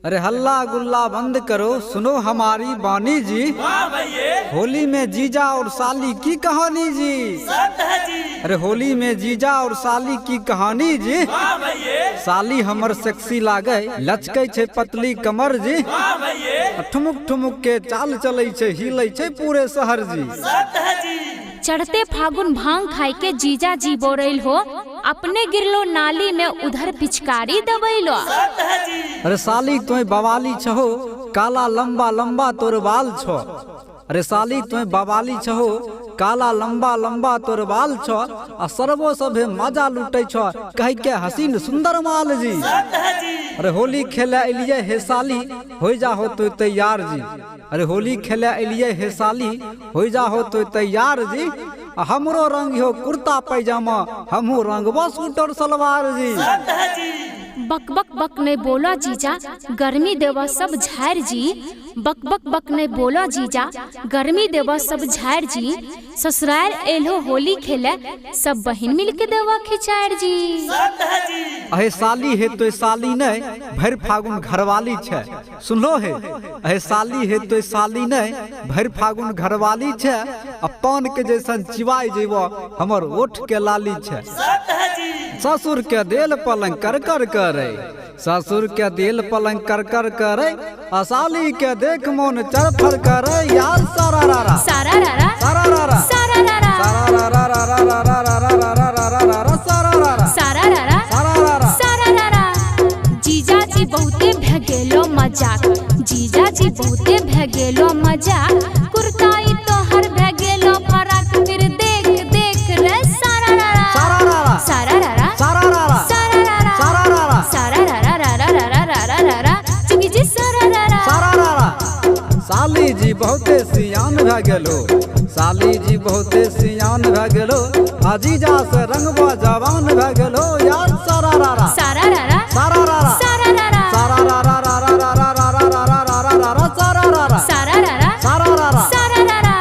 अरे हल्ला गुल्ला बंद करो, सुनो हमारी बानी जी। होली में जीजा और साली की कहानी जी। अरे होली में जीजा और साली की कहानी जी। साली हमर सेक्सी लागे, लचके छे पतली कमर जी। ठुमुक ठुमुक के चाल चले छे, हिलै छे पूरे शहर जी। चढ़ते फागुन भांग खाई के जीजा जी बोरैल हो, अपने गिरलो नाली में उधर पिचकारी दबैलो। अरे साली तुम बवाली छहो, काला लंबा लंबा तोर बाल छो। अरे साली तुम बवाली छहो, काला लंबा लंबा तोर बाल छो। आ सर्वो सभे मजा लूटे छो, कह के हसीन सुंदर माल जी। अरे होली खेले एलिये हे साली, हो जा हो तो तैयार जी। अरे होली खेले एलिये हे साली, हो जा हो तो तैयार जी। हमरो रंग हो कुर्ता पैजामा, हमू रंगबो सूट और सलवार जी। बक बक बक ने बोला जीजा, गर्मी देवा सब झाड़ जी। बक बक बक ने बोला जीजा, गर्मी देवा सब झाड़ जी। ससुराल एलो होली खेले, सब बहन मिल के देवा खिचाड़ जी। अहे साली है तो साली ने भर फागुन घरवाली छे, सुनलो है। अहे साली है तो साली ने भर फागुन घरवाली छे। अपन के जैसन चिवाई जेबो, हमर ओठ के लाली छे। ससुर के देल पलंग कर कर करे, ससुर के दिल पलंग कर कर करे। साली के देख मोन चरफर करे, यार सारा रारा सारा रारा सारा रारा सारा रारा सारा रारा सारा रारा सारा रारा। जीजा जी बहुते भगेलो मजाक, जीजा जी बहुते भगेलो मजाक। कुर्ताई तो हर भगेलो फराक, फिर देख देख रे सारा रारा सारा रारा सारा रारा सारा रारा सारा रारा सारा रारा रारा रारा रारा रारा। चुकी जी सारा रारा सारा रारा। साली जी बहुते सियान भ गेलो, साली जी बहुते सियान भ गेलो। जीजा से रंगबा जवान भ गेलो, यार सारा रारा सारा रारा सारा रारा सारा रारा सारा रारा रारा रारा रारा रारा रारा सारा रारा सारा रारा सारा रारा सारा रारा।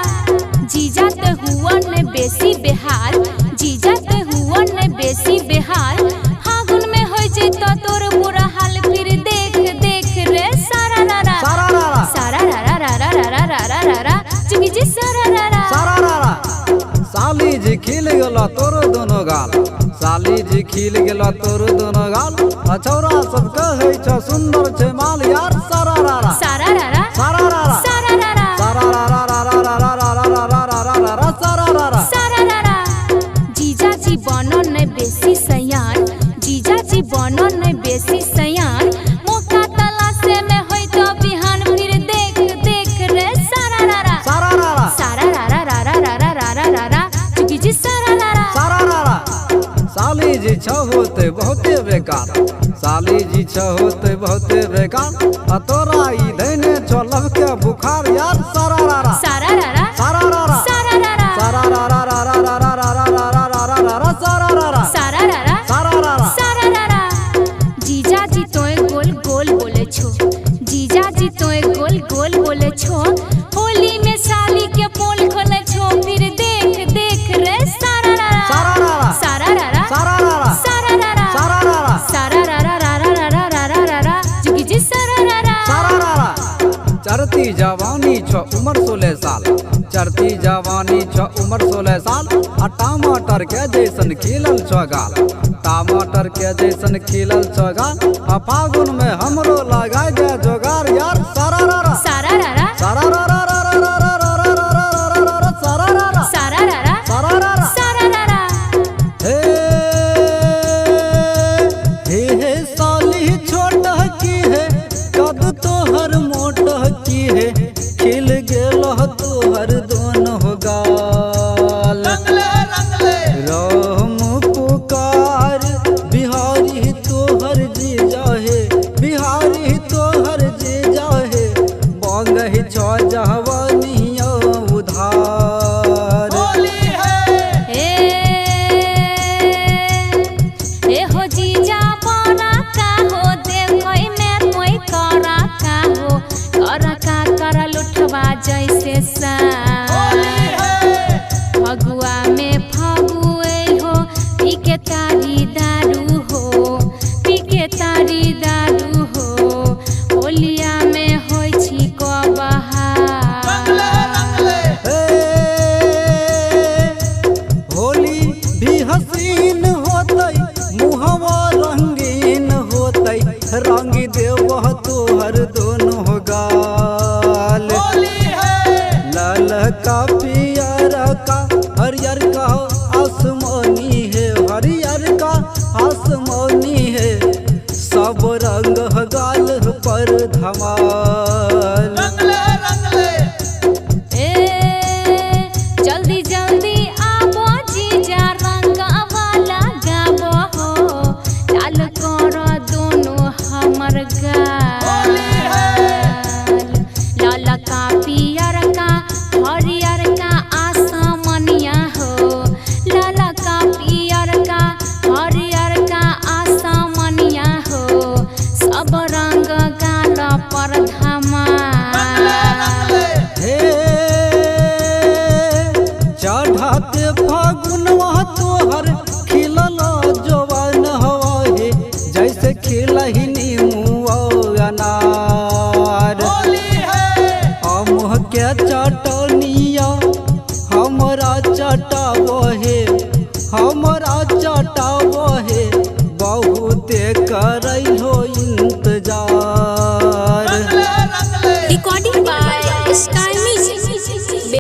जीजा ते हुआ ने बेसी बेहाल, जीजा ते हुआ ने बेसी बेहाल। फागुन में हो जे तो तोर बुरा हाल, फिर देख देख रे सारा रारा सारा रारा सारा रारा रारा रारा रारा रारा। चुकी जी सारा रारा सारा रारा। साली जी खिल गेलो तोर दोनों गाल, साली जी खिल गेलो तोर दोनों गाल। छौरा सब कहै छ सुंदर छे माल, यार सारा रारा सारा रारा सारा रारा सारा रारा सारा रारा रारा रारा रारा रारा रारा सारा रारा सारा रारा। जीजा जी बनो ने बेसी सयान, जीजा जी बनो ने बेसी सयान। मौका तलाशे में होई तो बिहान, फिर देख देख रे सारा रारा सारा रारा सारा रारा रारा रारा रारा रारा। चुकी जी सारा रारा सारा रारा। साली जी छ होते बहुते बेकार, साली जी छ होते बहुते बेकार। तोरा ई देने छ लव के बुखार, यार सारा रारा सारा रारा सारा रारा सारा रारा सारा रारा रारा रारा रारा रारा रारा सारा रारा सारा रारा सारा रारा सारा रारा। जीजा जी तोए गोल गोल बोले छो, जीजा जी तोए गोल गोल बोले छो। होली में साली के पोल खोले छो, फिर देख देख रे सारा रारा सारा रारा सारा रारा सारा रारा सारा रारा सारा रारा सारा रारा रारा रारा रारा रारा। चुकी जी सारा रारा सारा रारा। चढ़ती जवानी छ उम्र 16 साल, चढ़ती जवानी छ उम्र 16 साल। टमाटर के जैसन खिलल छ गाल, टमाटर के जैसन खिलल छ गाल। फागुन में हमरो लगाय दे जोगार, यार सारा रारा सारा रारा सारा रारा सारा रारा सारा रारा सारा रारा सारा रारा। हे साली छोट की है, कद तोहर मोट की है। खिल गेल तोहर दोनों गाल, राम पुकार बिहारी तोहर जीजा है, बिहारी तोहर देव तोहर दोनों गाल। लाल का पियर का हरियर का आसमानी है, हरियर का आसमानी है, सब रंग गाल पर धमाल। जल्दी जल्दी आबो जीजा रंगवा लगाबो हो, लाल कर दोनों हमर गाल। लाल का पियर का हरियर का आसमनिया हो, लाल का पियर का हरियर का आसमनिया हो, सब रंग गाल पर धमाल। चढ़ाते फागुनवा तोहर खिलल जवान हवा हे, जैसे खिलही नीमुआ अनार। अमुह के चटनिया हमरा चटा